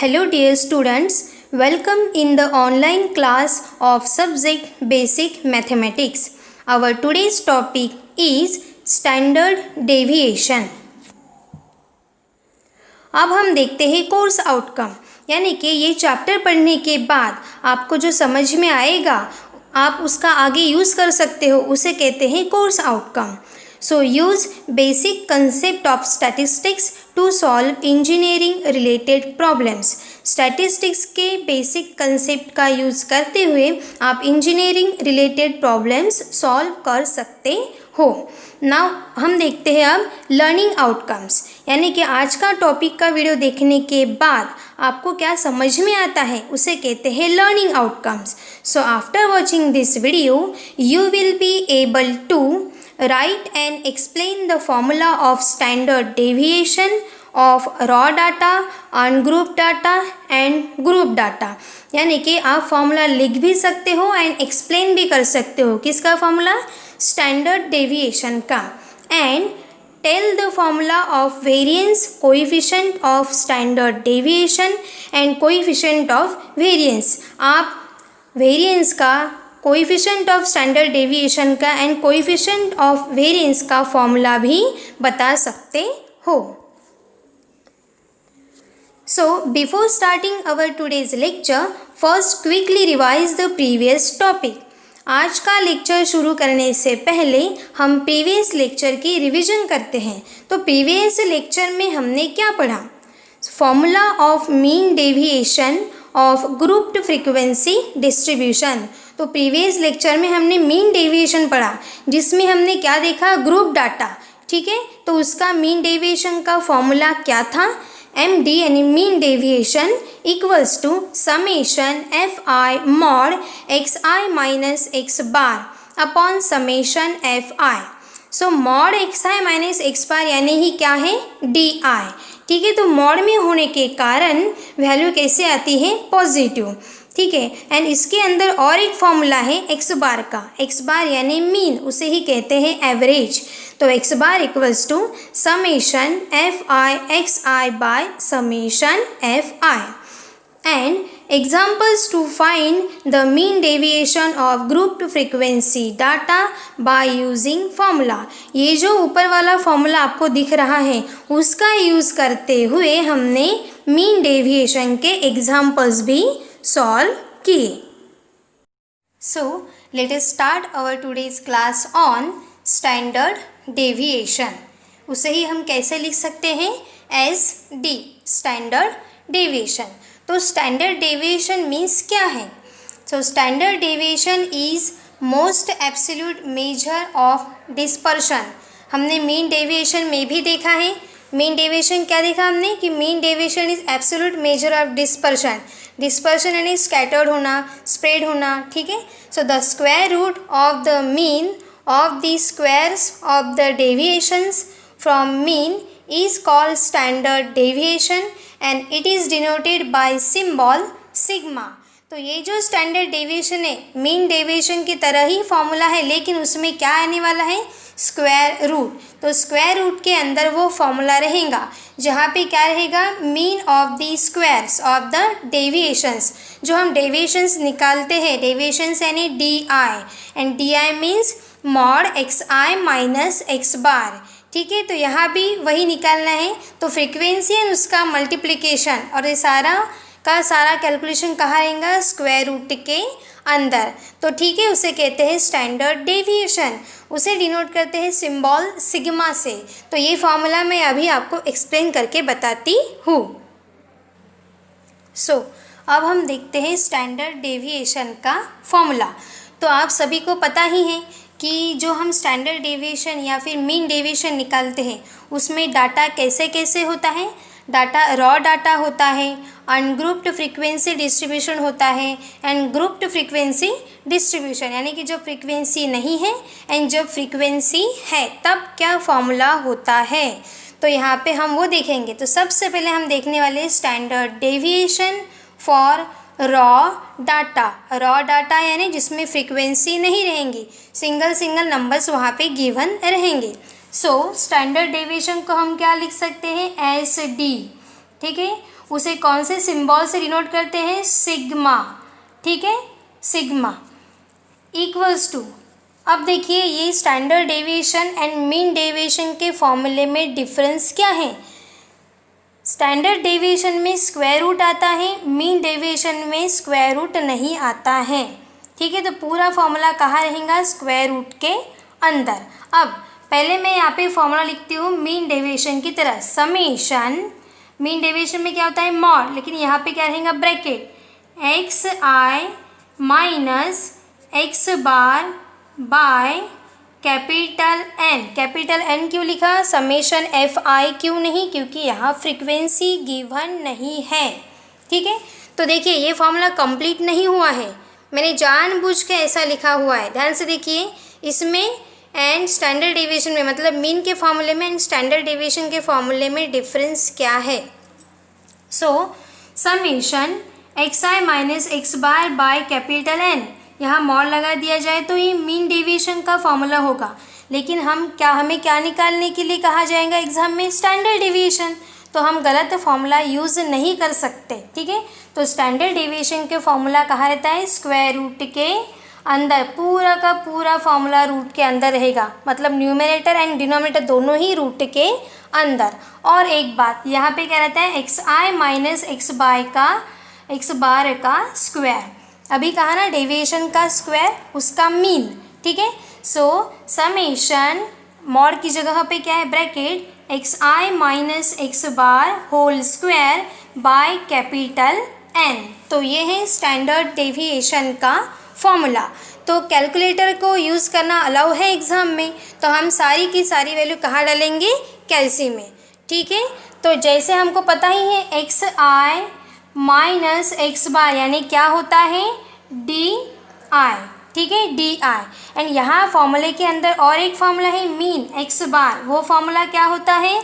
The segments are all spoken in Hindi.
Hello dear students, welcome in the online class of subject Basic Mathematics. Our today's topic is Standard Deviation. अब हम देखते हैं कोर्स आउटकम, यानी कि ये चैप्टर पढ़ने के बाद आपको जो समझ में आएगा आप उसका आगे यूज़ कर सकते हो, उसे कहते हैं course outcome. So use basic concept of statistics to solve engineering related problems. Statistics के basic concept का यूज़ करते हुए आप engineering related problems solve कर सकते हो. Now हम देखते हैं अब learning outcomes, यानी कि आज का टॉपिक का वीडियो देखने के बाद आपको क्या समझ में आता है उसे कहते हैं learning outcomes. So after watching this video you will be able to write and explain the formula of standard deviation of raw data, ungrouped data and group data. यानी कि आप फॉर्मूला लिख भी सकते हो एंड एक्सप्लेन भी कर सकते हो. किसका फॉर्मूला? स्टैंडर्ड डेविएशन का. And tell the formula of variance, coefficient of standard deviation and coefficient of variance. आप वेरिएंस का, कोएफिशिएंट ऑफ स्टैंडर्ड डेविएशन का एंड कोएफिशिएंट ऑफ वेरिएंस का फॉर्मूला भी बता सकते हो. So before starting our today's lecture, first quickly revise the previous topic. आज का लेक्चर शुरू करने से पहले हम प्रीवियस लेक्चर की रिवीजन करते हैं. तो प्रीवियस लेक्चर में हमने क्या पढ़ा? Formula of mean deviation of grouped frequency distribution. तो प्रीवियस लेक्चर में हमने मीन डेविएशन पढ़ा, जिसमें हमने क्या देखा? Group data. ठीक है, तो उसका मीन डेविएशन का फॉर्मूला क्या था? एम डी यानी mean deviation equals to summation F i mod x I minus x bar upon summation F i. So mod x I minus x bar यानी ही क्या है? D i. ठीक है, तो मॉड में होने के कारण वैल्यू कैसे आती है? पॉजिटिव. ठीक है, एंड इसके अंदर और एक फॉर्मूला है एक्स बार का. एक्स बार यानी मीन, उसे ही कहते हैं एवरेज. तो X bar equals to summation F I x I by summation F I. And examples to find the mean deviation of grouped frequency data by using formula. ये जो ऊपर वाला फॉर्मूला आपको दिख रहा है उसका यूज़ करते हुए हमने मीन डेविएशन के एग्जाम्पल्स भी सॉल्व किए. So let us start our today's class on standard deviation. उसे ही हम कैसे लिख सकते हैं? S D, standard deviation. तो स्टैंडर्ड डेविएशन मीन्स क्या है? So standard deviation is most absolute measure of dispersion. हमने मीन डेविएशन में भी देखा है. मीन डेविएशन क्या देखा हमने? कि mean deviation is absolute measure of dispersion. Dispersion यानी स्कैटर्ड होना, स्प्रेड होना. ठीक है, so the square root of the mean of the squares of the deviations from mean is called standard deviation and it is denoted by symbol sigma. तो ये जो स्टैंडर्ड डेविएशन है मीन डेविएशन की तरह ही फॉर्मूला है, लेकिन उसमें क्या आने वाला है? Square root. तो स्क्वायर रूट के अंदर वो फॉर्मूला रहेगा जहाँ पे क्या रहेगा? Mean of the squares of the deviations. जो हम डेविएशंस निकालते हैं, डेविएशंस यानी d i, and d i means mod x I minus x bar. ठीक है, तो यहाँ भी वही निकालना है. तो फ्रीक्वेंसी एंड उसका मल्टीप्लिकेशन और ये सारा का सारा कैलकुलेशन कहाँ रहेगा? स्क्वायर रूट के अंदर. तो ठीक है, उसे कहते हैं स्टैंडर्ड डेविएशन. उसे डिनोट करते हैं सिंबल सिग्मा से. तो ये फॉर्मूला मैं अभी आपको एक्सप्लेन करके बताती हूँ. सो अब हम देखते हैं स्टैंडर्ड डेविएशन का फॉर्मूला. तो आप सभी को पता ही है कि जो हम स्टैंडर्ड डेविएशन या फिर मीन डेविएशन निकालते हैं उसमें डाटा कैसे कैसे होता है? डाटा रॉ डाटा होता है, अनग्रुप्ड फ्रीक्वेंसी डिस्ट्रीब्यूशन होता है एंड ग्रुप्ड फ्रीक्वेंसी डिस्ट्रीब्यूशन. यानी कि जब फ्रीक्वेंसी नहीं है एंड जब फ्रीक्वेंसी है तब क्या फॉर्मूला होता है. तो यहाँ पे हम वो देखेंगे. तो सबसे पहले हम देखने वाले standard deviation for raw data. Raw data यानी जिसमें फ्रीक्वेंसी नहीं रहेंगी, सिंगल सिंगल नंबर्स वहाँ पे गिवन रहेंगे. सो स्टैंडर्ड डेविएशन को हम क्या लिख सकते हैं? S D. ठीक है, उसे कौन से सिंबल से डिनोट करते हैं? सिग्मा, ठीक है, सिग्मा इक्वल्स टू। अब देखिए ये standard deviation and mean deviation के फॉर्मूले में डिफरेंस क्या है? स्टैंडर्ड डेविएशन में स्क्वायर रूट आता है, मीन डेविएशन में स्क्वायर रूट नहीं आता है, ठीक है। तो पूरा फॉर्मूला कहाँ रहेगा? स्क्वायर रूट के अंदर। अब पहले मैं यहाँ पे फॉर्मूला लिखती हूँ मीन डेविएशन की तरह, समेशन, मीन डेविएशन में क्या होता है? मॉड, लेकिन यहाँ पे क्या रहेगा? Bracket x I minus x bar by capital N. Capital N क्यों लिखा? समेशन एफ आई क्यों नहीं? क्योंकि यहाँ फ्रीक्वेंसी गिवन नहीं है, ठीक है। तो देखिए ये फॉर्मूला कंप्लीट नहीं हुआ है, मैंने जानबूझ के ऐसा लिखा हुआ है, ध्यान से देखिए। इसमें एंड स्टैंडर्ड डेविएशन में, मतलब मीन के फॉर्मूले में एंड स्टैंडर्ड डेविएशन के फॉर्मूले में डिफरेंस क्या है? सो summation x I minus x bar by capital N, यहाँ मॉड लगा दिया जाए तो ये मीन डेविएशन का फॉर्मूला होगा, लेकिन हमें क्या निकालने के लिए कहा जाएगा एग्जाम में? Standard deviation. तो हम गलत फॉर्मूला यूज़ नहीं कर सकते, ठीक है। तो स्टैंडर्ड डेविएशन के फॉर्मूला कहाँ रहता है? स्क्वायर रूट के अंदर, पूरा का पूरा फॉर्मूला रूट के अंदर रहेगा, मतलब न्यूमरेटर एंड डिनोमिनेटर दोनों ही रूट के अंदर। और एक बात यहाँ पे क्या रहता है? एक्स आई माइनस एक्स बार का स्क्वायर, अभी कहा ना डेविएशन का स्क्वायर, उसका मीन, ठीक है। सो समेशन मॉड की जगह पे क्या है? Bracket x I minus x bar whole square by capital N. तो ये है स्टैंडर्ड डेविएशन का फॉर्मूला। तो कैलकुलेटर को यूज़ करना अलाउ है एग्ज़ाम में, तो हम सारी की सारी वैल्यू कहाँ डालेंगे? कैलसी में, ठीक है। तो जैसे हमको पता ही है एक्स आई माइनस एक्स बार यानी क्या होता है? डी आई, ठीक है, डी आई। एंड यहाँ फॉर्मूले के अंदर और एक फॉर्मूला है मीन एक्स बार, वो फॉर्मूला क्या होता है?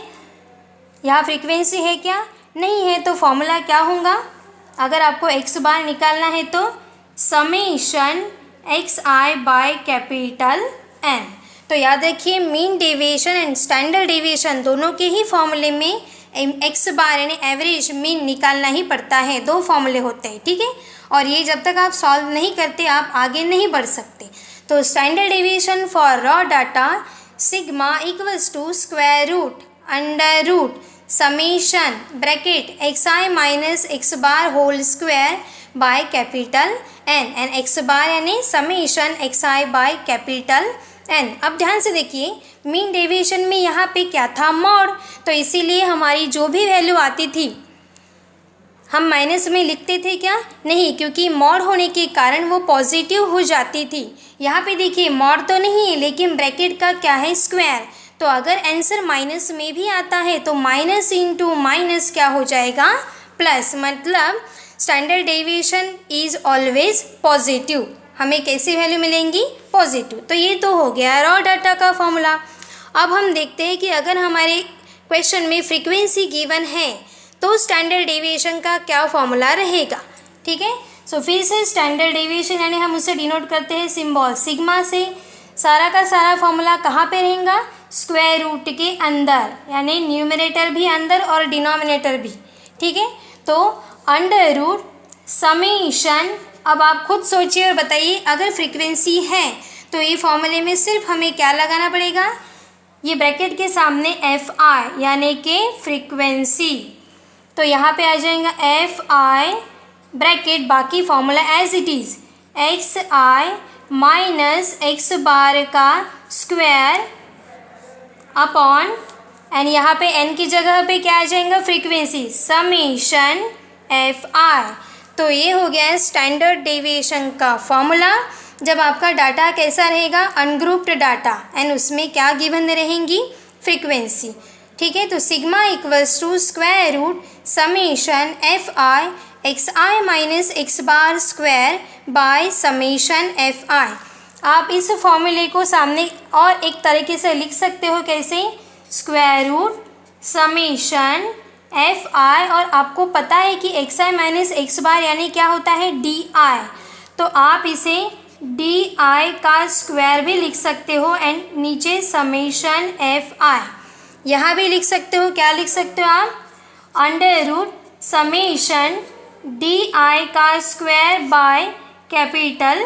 यहाँ फ्रीक्वेंसी है क्या? नहीं है, तो फॉर्मूला क्या होगा? अगर आपको एक्स बार निकालना है तो summation x I by capital N. तो याद रखिए mean deviation and standard deviation दोनों के ही फॉर्मूले में एक्स बार यानी एवरेज मीन निकालना ही पड़ता है, दो फॉर्मूले होते हैं, ठीक है। और ये जब तक आप सॉल्व नहीं करते आप आगे नहीं बढ़ सकते। तो standard deviation for raw data sigma equals to square root under root summation bracket x I minus x bar whole square by capital N, and x bar यानी summation x I by capital N. अब ध्यान से देखिए मीन डेविएशन में यहाँ पे क्या था? मॉड। तो इसीलिए हमारी जो भी वैल्यू आती थी हम माइनस में लिखते थे क्या? नहीं, क्योंकि मॉड होने के कारण वो पॉजिटिव हो जाती थी। यहाँ पे देखिए मॉड तो नहीं है लेकिन ब्रैकेट का क्या है? स्क्वायर। तो अगर आंसर माइनस में भी आता है तो माइनस इंटू माइनस क्या हो जाएगा? प्लस। मतलब standard deviation is always positive. हमें कैसी वैल्यू मिलेंगी? पॉजिटिव। तो ये तो हो गया रॉ डाटा का फॉर्मूला। अब हम देखते हैं कि अगर हमारे क्वेश्चन में फ्रीक्वेंसी गिवन है तो स्टैंडर्ड डेविएशन का क्या फॉर्मूला रहेगा, ठीक है। सो फिर से स्टैंडर्ड डेविएशन यानी हम उसे डिनोट करते हैं सिंबल सिग्मा से। सारा का सारा फॉर्मूला कहाँ पे रहेगा? स्क्वायर रूट के अंदर, यानी न्यूमरेटर भी अंदर और डिनोमिनेटर भी, ठीक है। तो अंडर रूट समेशन, अब आप खुद सोचिए और बताइए अगर फ्रीक्वेंसी है तो ये फॉर्मूले में सिर्फ हमें क्या लगाना पड़ेगा? ये ब्रैकेट के सामने एफ आई यानी कि फ्रीक्वेंसी, तो यहाँ पे आ जाएगा एफ आई ब्रैकेट, बाकी formula as it is x I minus x bar का स्क्वायर अपॉन, एंड यहाँ पे एन की जगह पे क्या आ जाएगा? Frequency summation F I. तो ये हो गया स्टैंडर्ड डेविएशन का फॉर्मूला। जब आपका डाटा कैसा रहेगा? अनग्रुप्ड डाटा, एंड उसमें क्या गिवन रहेंगी? फ्रीक्वेंसी, ठीक है। तो sigma equals to square root summation F I x I minus x bar square by summation F I. आप इस फॉर्मूले को सामने और एक तरीके से लिख सकते हो, कैसे? Square root summation F I, और आपको पता है कि एक्स आई माइनस एक्स बार यानी क्या होता है? D I. तो आप इसे डी आई का स्क्वायर भी लिख सकते हो, एंड नीचे समेशन एफ आई। यहाँ भी लिख सकते हो, क्या लिख सकते हो आप? Under root summation D I का स्क्वायर बाय कैपिटल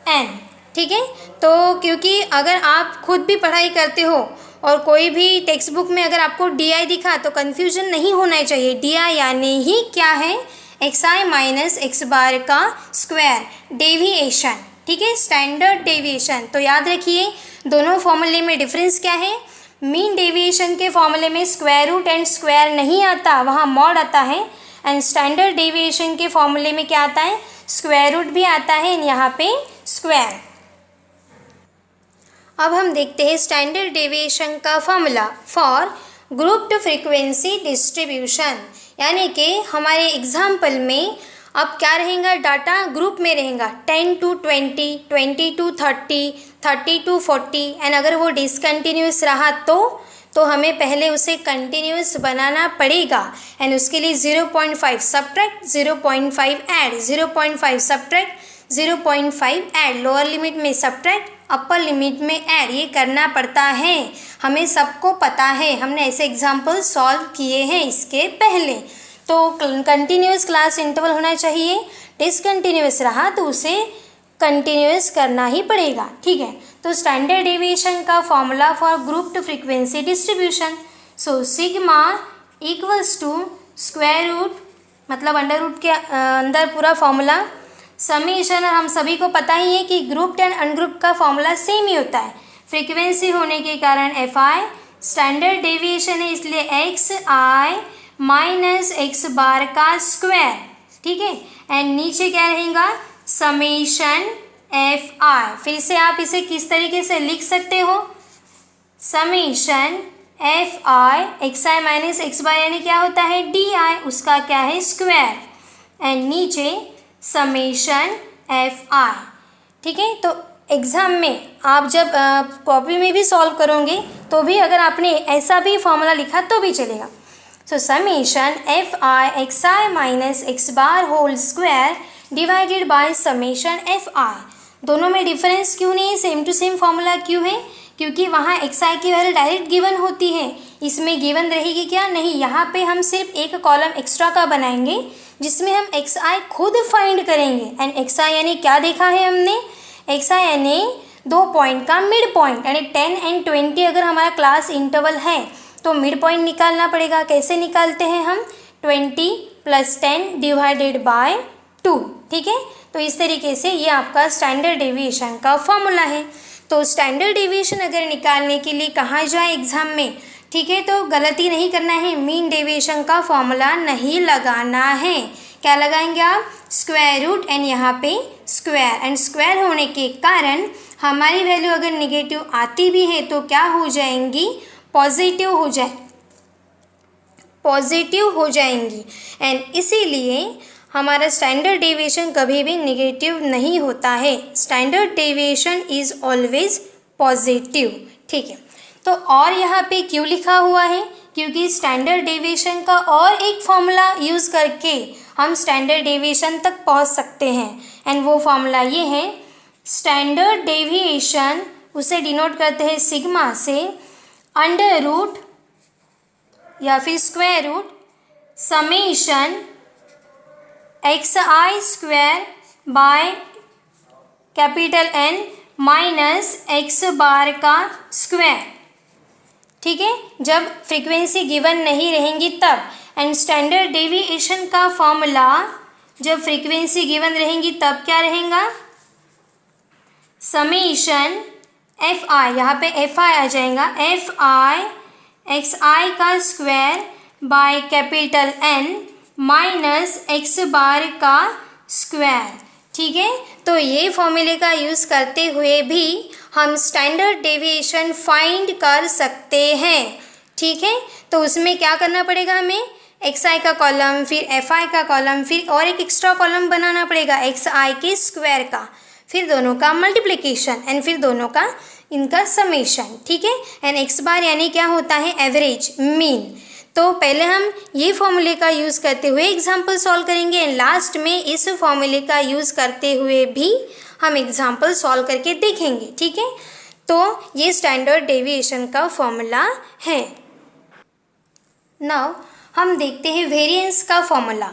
एन। ठीक है, तो क्योंकि अगर आप खुद भी पढ़ाई करते हो और कोई भी टेक्स्ट बुक में अगर आपको डी आई दिखा तो कन्फ्यूजन नहीं होना चाहिए। डी आई यानी ही क्या है, एक्स आई माइनस एक्स बार का स्क्वायर, डेविएशन। ठीक है, स्टैंडर्ड डेविएशन। तो याद रखिए दोनों फॉर्मूले में डिफरेंस क्या है। मीन डेविएशन के फॉर्मूले में स्क्वायर रूट एंड स्क्वायर नहीं आता, वहाँ मॉड आता है। एंड स्टैंडर्ड डेविएशन के फॉर्मूले में क्या आता है, स्क्वायर रूट भी आता है, यहाँ पे स्क्वायर। अब हम देखते हैं स्टैंडर्ड डेविएशन का formula for grouped frequency distribution. यानी कि हमारे एग्जाम्पल में अब क्या रहेगा, डाटा ग्रुप में रहेगा 10 to 20, 20 to 30, 30 to 40। एंड अगर वो डिसकंटिन्यूस रहा तो हमें पहले उसे कंटिन्यूस बनाना पड़ेगा। एंड उसके लिए 0.5 subtract 0.5 add, 0.5 subtract 0.5 add, lower limit में सब्ट्रैक्ट अपर लिमिट में ऐड, ये करना पड़ता है। हमें सबको पता है, हमने ऐसे एग्जाम्पल सॉल्व किए हैं इसके पहले। तो कंटिन्यूस क्लास इंटरवल होना चाहिए, डिसकंटिन्यूस रहा तो उसे कंटिन्यूस करना ही पड़ेगा। ठीक है, तो स्टैंडर्ड डेविएशन का formula for grouped frequency distribution, so sigma equals to square root, मतलब अंडर रूट के अंदर पूरा फॉर्मूला समीशन। और हम सभी को पता ही है कि ग्रुप्ड एंड अनग्रुप्ड का फॉर्मूला सेम ही होता है। फ्रीक्वेंसी होने के कारण एफ आई, स्टैंडर्ड डेविएशन है इसलिए एक्स आई माइनस एक्स बार का स्क्वायर। ठीक है, एंड नीचे क्या रहेगा, समेशन एफ आई। फिर से आप इसे किस तरीके से लिख सकते हो, summation F I, x I minus x bar यानी क्या होता है डी आई, उसका क्या है स्क्वायर, एंड नीचे समेशन एफ आई। ठीक है, तो एग्ज़ाम में आप जब कॉपी में भी सॉल्व करोगे तो भी अगर आपने ऐसा भी फॉर्मूला लिखा तो भी चलेगा। So summation F I x I minus x bar whole square divided by summation F I. दोनों में डिफरेंस क्यों नहीं है, सेम टू सेम फॉर्मूला क्यों है, क्योंकि वहाँ एक्स आई की वैल्यू डायरेक्ट गिवन होती है, इसमें गिवन रहेगी क्या नहीं। यहाँ पे हम सिर्फ एक कॉलम एक्स्ट्रा का बनाएंगे जिसमें हम एक्स आई खुद फाइंड करेंगे। एंड एक्स आई यानी क्या देखा है हमने, एक्स आई यानी 2 पॉइंट का मिड पॉइंट, यानी 10 and 20 अगर हमारा क्लास इंटरवल है तो मिड पॉइंट निकालना पड़ेगा। कैसे निकालते हैं हम, 20 + 10 डिवाइडेड बाय 2। ठीक है, तो इस तरीके से ये आपका स्टैंडर्ड डेविएशन का फॉर्मूला है। तो स्टैंडर्ड डेविएशन अगर निकालने के लिए कहाँ जाए एग्जाम में, ठीक है, तो गलती नहीं करना है, मीन डेविएशन का फॉर्मूला नहीं लगाना है। क्या लगाएंगे आप, स्क्वायर रूट एंड यहाँ पे स्क्वायर। एंड स्क्वायर होने के कारण हमारी वैल्यू अगर निगेटिव आती भी है तो क्या हो जाएंगी, पॉजिटिव हो जाएंगी। एंड इसीलिए हमारा स्टैंडर्ड डेविएशन कभी भी निगेटिव नहीं होता है, standard deviation is always positive. ठीक है, तो और यहाँ पे क्यों लिखा हुआ है, क्योंकि स्टैंडर्ड डेविएशन का और एक फॉर्मूला यूज़ करके हम स्टैंडर्ड डेविएशन तक पहुँच सकते हैं। एंड वो फॉर्मूला ये है, स्टैंडर्ड डेविएशन उसे डिनोट करते हैं सिग्मा से, अंडर रूट या फिर square root summation x i square by capital N minus x bar का स्क्वायर। ठीक है, जब फ्रीक्वेंसी गिवन नहीं रहेंगी तब। एंड स्टैंडर्ड डेविएशन का फॉर्मूला जब फ्रीक्वेंसी गिवन रहेंगी तब क्या रहेगा, समेशन एफ आई, यहाँ पे एफ आई आ जाएगा, एफ आई एक्स आई का square by capital N minus x bar का स्क्वायर। ठीक है, तो ये फॉर्मूले का यूज़ करते हुए भी हम स्टैंडर्ड डेविएशन फाइंड कर सकते हैं। ठीक है, तो उसमें क्या करना पड़ेगा हमें, एक्स आई का कॉलम, फिर एफ आई का कॉलम, फिर और एक एक्स्ट्रा कॉलम बनाना पड़ेगा एक्स आई के स्क्वायर का, फिर दोनों का मल्टीप्लिकेशन एंड फिर दोनों का इनका समेशन। ठीक है, एंड एक्स बार यानी क्या होता है, एवरेज, मीन। तो पहले हम ये फॉर्मूले का यूज़ करते हुए एग्जाम्पल सॉल्व करेंगे एंड लास्ट में इस फॉर्मूले का यूज़ करते हुए भी हम एग्जाम्पल सॉल्व करके देखेंगे। ठीक है, तो ये स्टैंडर्ड डेविएशन का फॉर्मूला है। नाउ हम देखते हैं वेरिएंस का फॉर्मूला।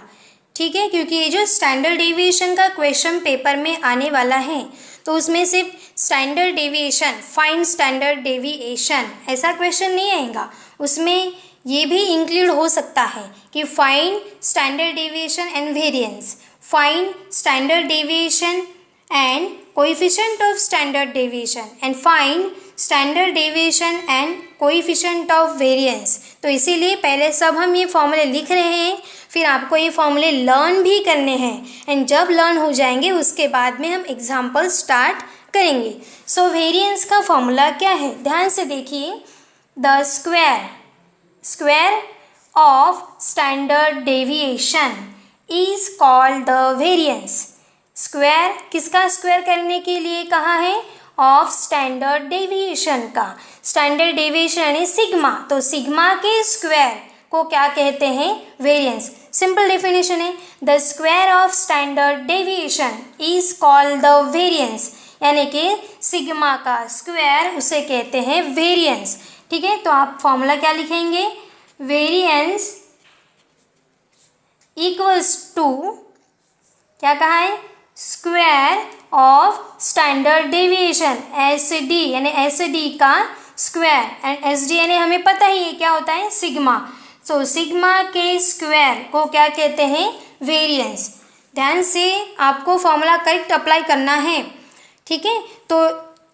ठीक है, क्योंकि ये जो स्टैंडर्ड डेविएशन का क्वेश्चन पेपर में आने वाला है तो उसमें सिर्फ standard deviation, find standard deviation ऐसा क्वेश्चन नहीं आएगा, उसमें ये भी इंक्लूड हो सकता है कि find standard deviation and variance, find standard deviation and coefficient of standard deviation and find standard deviation and coefficient of variance. तो इसीलिए पहले सब हम ये फॉर्मूले लिख रहे हैं, फिर आपको ये फॉर्मूले लर्न भी करने हैं एंड जब लर्न हो जाएंगे उसके बाद में हम एग्जाम्पल स्टार्ट करेंगे। सो वेरिएंस का फॉर्मूला क्या है, ध्यान से देखिए। The square of standard deviation is called the variance. Square किसका स्क्वायर करने के लिए कहा है, ऑफ स्टैंडर्ड डेविएशन का। स्टैंडर्ड डेविएशन यानी सिग्मा, तो सिग्मा के स्क्वायर को क्या कहते हैं, वेरिएंस। सिंपल डेफिनेशन है, the square of standard deviation is called the variance, यानी कि सिग्मा का स्क्वायर उसे कहते हैं वेरिएंस। ठीक है, तो आप फॉर्मूला क्या लिखेंगे, वेरिएंस इक्वल्स टू क्या कहा है, square of standard deviation SD, यानी SD का स्क्वायर एंड SD यानी हमें पता ही है क्या होता है, सिग्मा। सो सिग्मा के स्क्वायर को क्या कहते हैं, वेरिएंस। ध्यान से आपको फॉर्मूला करेक्ट अप्लाई करना है। ठीक है, तो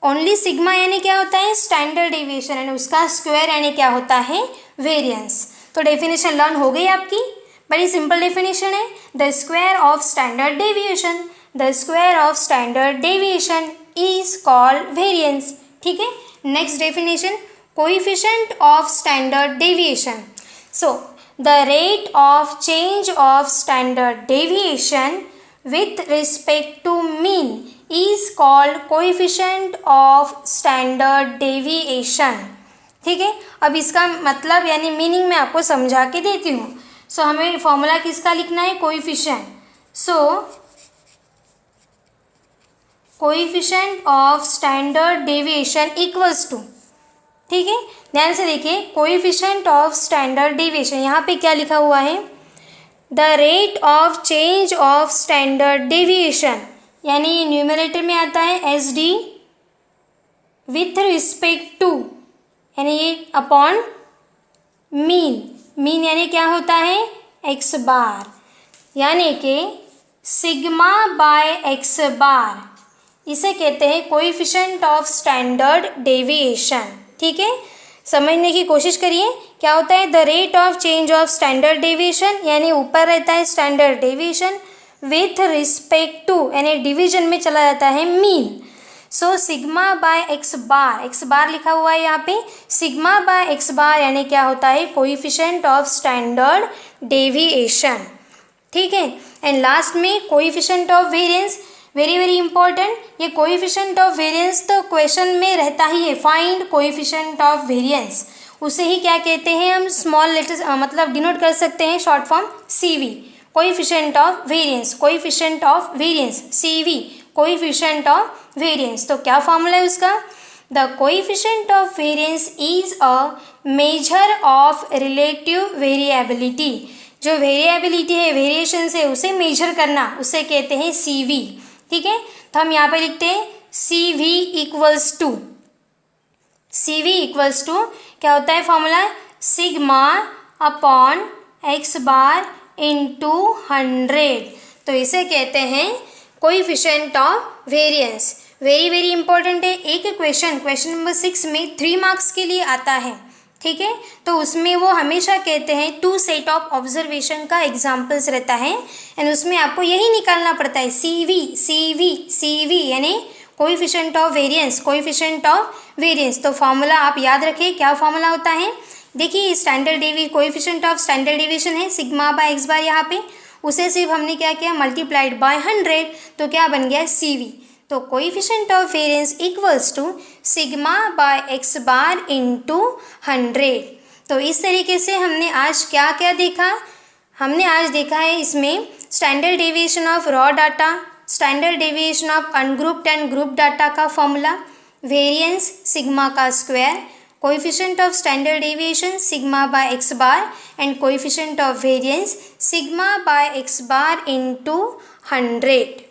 ओनली सिग्मा यानी क्या होता है, स्टैंडर्ड डेविएशन, यानी उसका स्क्वायर यानी क्या होता है, वेरिएंस। तो डेफिनेशन लर्न हो गई आपकी, बड़ी सिंपल डेफिनेशन है। The square of standard deviation, the square of standard deviation is called variance. ठीक है, next definition, coefficient of standard deviation. So the rate of change of standard deviation with respect to mean is called coefficient of standard deviation। ठीक है, अब इसका मतलब यानी मीनिंग मैं आपको समझा के देती हूँ। सो हमें फॉर्मूला किसका लिखना है, coefficient. So coefficient of standard deviation equals to, ठीक है, ध्यान से देखिए, कोएफिशिएंट ऑफ स्टैंडर्ड डेविएशन, यहाँ पे क्या लिखा हुआ है, the rate of change of standard deviation, यानी न्यूमरेटर में आता है SD विथ रिस्पेक्ट टू, यानी ये अपॉन मीन। मीन यानी क्या होता है, x बार, यानी कि सिग्मा बाय x बार, इसे कहते हैं कोएफिशिएंट ऑफ स्टैंडर्ड डेविएशन। ठीक है, समझने की कोशिश करिए, क्या होता है, the rate of change of standard deviation, यानी ऊपर रहता है standard deviation with respect to, यानी डिवीजन में चला जाता है mean. So sigma by x bar लिखा हुआ है यहाँ पे, सिग्मा बाय x बार यानी क्या होता है, कोएफिशिएंट ऑफ स्टैंडर्ड डेविएशन। ठीक है, एंड लास्ट में coefficient of variance, very very important. ये कोएफिशिएंट ऑफ वेरिएंस तो क्वेश्चन में रहता ही है, फाइंड कोएफिशिएंट ऑफ वेरिएंस, उसे ही क्या कहते हैं हम, स्मॉल लेटर्स मतलब डिनोट कर सकते हैं short form CV, coefficient of variance, coefficient of variance CV, coefficient of variance. तो क्या फॉर्मूला है उसका, the coefficient of variance is a measure of relative variability. जो वेरिएबिलिटी है, वेरिएशन से उसे मेजर करना, उसे कहते हैं CV। ठीक है, तो हम यहाँ पे लिखते हैं CV equals to, CV equals to क्या होता है formula, sigma upon x bar into 100। तो इसे कहते हैं coefficient of variance. Very very important है, एक क्वेश्चन नंबर 6 में 3 मार्क्स के लिए आता है। ठीक है, तो उसमें वो हमेशा कहते हैं 2 सेट ऑफ ऑब्जर्वेशन का एग्जाम्पल्स रहता है एंड उसमें आपको यही निकालना पड़ता है, CV यानी coefficient of variance, coefficient of variance. तो फॉर्मूला आप याद रखिए, क्या फॉर्मूला होता है, देखिए standard deviation, coefficient of standard deviation है सिग्मा बाय x बार, यहाँ पे उसे सिर्फ हमने क्या किया, मल्टीप्लाइड बाय 100, तो क्या बन गया, CV। तो coefficient of variance equals to sigma by x bar into 100। तो इस तरीके से हमने आज क्या क्या देखा, हमने आज देखा है इसमें standard deviation of raw data, standard deviation of ungrouped and group data का फॉर्मूला, वेरिएंस सिग्मा का square, coefficient of standard deviation sigma by x bar and coefficient of variance sigma by x bar into 100.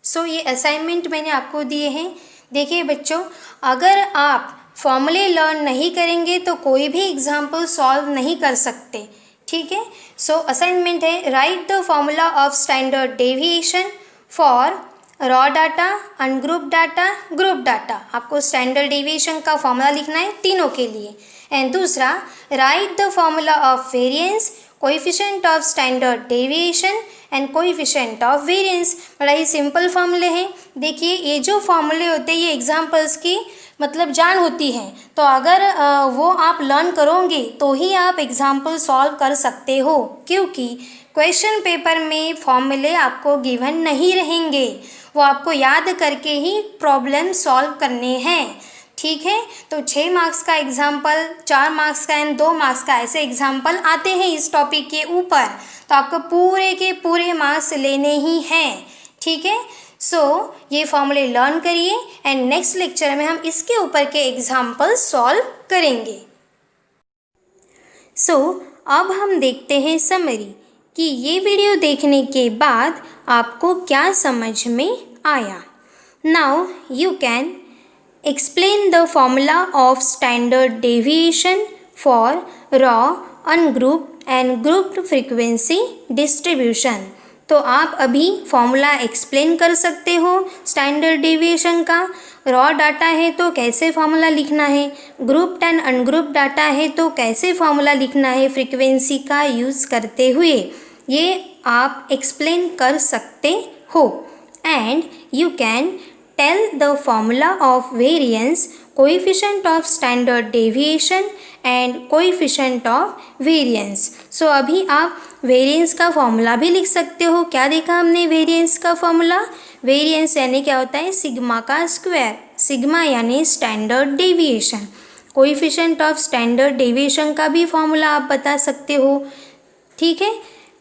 सो ये असाइनमेंट मैंने आपको दिए हैं. देखिए बच्चों, अगर आप फॉर्मूले लर्न नहीं करेंगे तो कोई भी एग्जाम्पल सॉल्व नहीं कर सकते. ठीक है. सो असाइनमेंट है, right the formula of standard deviation for raw data, ungroup data, group data. आपको स्टैंडर्ड डेविएशन का फॉर्मूला लिखना है तीनों के लिए. एंड दूसरा, right the formula of variance, coefficient of standard deviation and coefficient of variance. बड़ा ही सिंपल फॉर्मूले हैं. देखिए, ये जो फॉर्मूले होते हैं ये एग्जाम्पल्स की मतलब जान होती है, तो अगर वो आप लर्न करोगे तो ही आप एग्जाम्पल सॉल्व कर सकते हो, क्योंकि क्वेश्चन पेपर में फॉर्मूले आपको गिवन नहीं रहेंगे, वो आपको याद करके ही प्रॉब्लम सॉल्व करने हैं. ठीक है. तो 6 मार्क्स का एग्जाम्पल, 4 मार्क्स का एंड 2 मार्क्स का ऐसे एग्जाम्पल आते हैं इस टॉपिक के ऊपर, तो आपको पूरे के पूरे मार्क्स लेने ही हैं. ठीक है. सो ये फॉर्मूले लर्न करिए एंड नेक्स्ट लेक्चर में हम इसके ऊपर के एग्जाम्पल सॉल्व करेंगे. सो अब हम देखते हैं समरी कि ये वीडियो देखने के बाद आपको क्या समझ में आया. Now you can explain the formula of standard deviation for raw, ungrouped and grouped frequency distribution. तो आप अभी फॉर्मूला एक्सप्लेन कर सकते हो स्टैंडर्ड डेविएशन का. रॉ डाटा है तो कैसे फॉर्मूला लिखना है, ग्रुप्ड एंड अनग्रुप्ड डाटा है तो कैसे फॉर्मूला लिखना है फ्रीक्वेंसी का यूज़ करते हुए, ये आप एक्सप्लेन कर सकते हो. And you can tell the formula of variance, coefficient of standard deviation and coefficient of variance. So अभी आप वेरिएंस का फॉर्मूला भी लिख सकते हो. क्या देखा हमने वेरिएंस का फॉर्मूला? वेरिएंस यानी क्या होता है? सिग्मा का स्क्वायर. सिग्मा यानी standard deviation. Coefficient of standard deviation का भी फॉर्मूला आप बता सकते हो. ठीक है.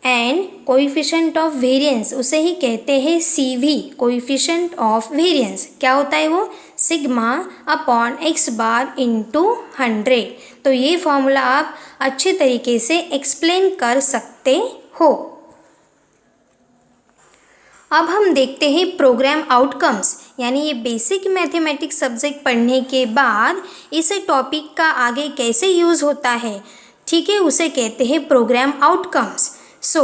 एंड कोएफिशिएंट ऑफ वेरिएंस उसे ही कहते हैं CV, कोएफिशिएंट ऑफ वेरिएंस. क्या होता है वो? Sigma upon x bar into 100. तो ये फॉर्मूला आप अच्छे तरीके से एक्सप्लेन कर सकते हो. अब हम देखते हैं प्रोग्राम आउटकम्स, यानी ये बेसिक मैथमेटिक्स सब्जेक्ट पढ़ने के बाद इस टॉपिक का आगे कैसे यूज़ होता है. ठीक है, उसे कहते हैं प्रोग्राम आउटकम्स. सो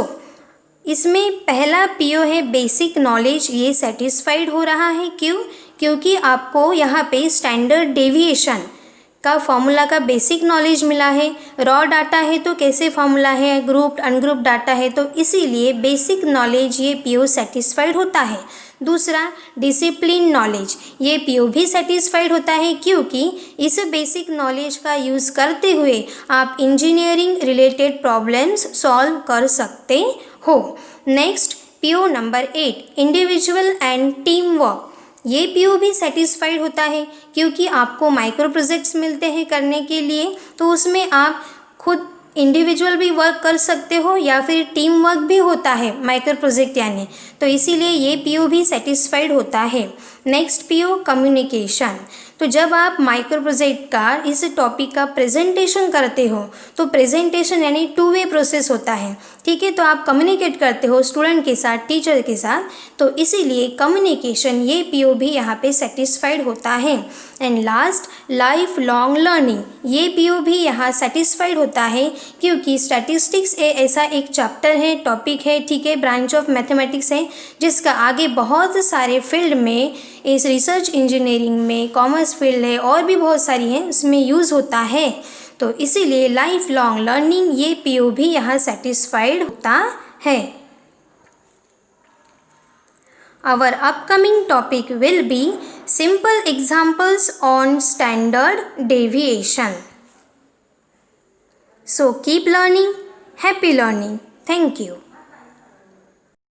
इसमें पहला PO है बेसिक नॉलेज, ये सेटिस्फाइड हो रहा है. क्यों? क्योंकि आपको यहाँ पे स्टैंडर्ड डेविएशन का फॉर्मूला का बेसिक नॉलेज मिला है. रॉ डाटा है तो कैसे फॉर्मूला है, ग्रुप्ड अनग्रुप्ड डाटा है तो इसीलिए बेसिक नॉलेज ये PO सेटिस्फाइड होता है. दूसरा, डिसिप्लिन नॉलेज, ये PO भी सेटिस्फाइड होता है, क्योंकि इस बेसिक नॉलेज का यूज़ करते हुए आप इंजीनियरिंग रिलेटेड प्रॉब्लम्स सॉल्व कर सकते हो. Next PO number 8, individual and team work. ये PO भी सेटिस्फाइड होता है, क्योंकि आपको माइक्रो प्रोजेक्ट्स मिलते हैं करने के लिए, तो उसमें आप खुद इंडिविजुअल भी वर्क कर सकते हो या फिर टीम वर्क भी होता है माइक्रो प्रोजेक्ट यानी, तो इसीलिए ये PO भी सेटिस्फाइड होता है. Next PO communication. तो जब आप माइक्रो प्रोजेक्ट का इस टॉपिक का प्रेजेंटेशन करते हो तो प्रेजेंटेशन यानी 2 वे प्रोसेस होता है. ठीक है. तो आप कम्युनिकेट करते हो स्टूडेंट के साथ, टीचर के साथ, तो इसीलिए कम्युनिकेशन ये PO भी यहाँ पे सेटिस्फाइड होता है. And last, life long learning, ये PO भी यहाँ सेटिस्फाइड होता है, क्योंकि स्टैटिस्टिक्स ऐसा एक चैप्टर है, टॉपिक है, ठीक है, ब्रांच ऑफ मैथमेटिक्स है, जिसका आगे बहुत सारे फील्ड में, इस रिसर्च इंजीनियरिंग में, कॉमर्स फील्ड है और भी बहुत सारी हैं, उसमें यूज़ होता है. तो इसीलिए लाइफ लॉन्ग लर्निंग ये PO भी यहाँ सेटिस्फाइड होता है. Our upcoming topic will be simple examples on standard deviation. So keep learning, happy learning. Thank you.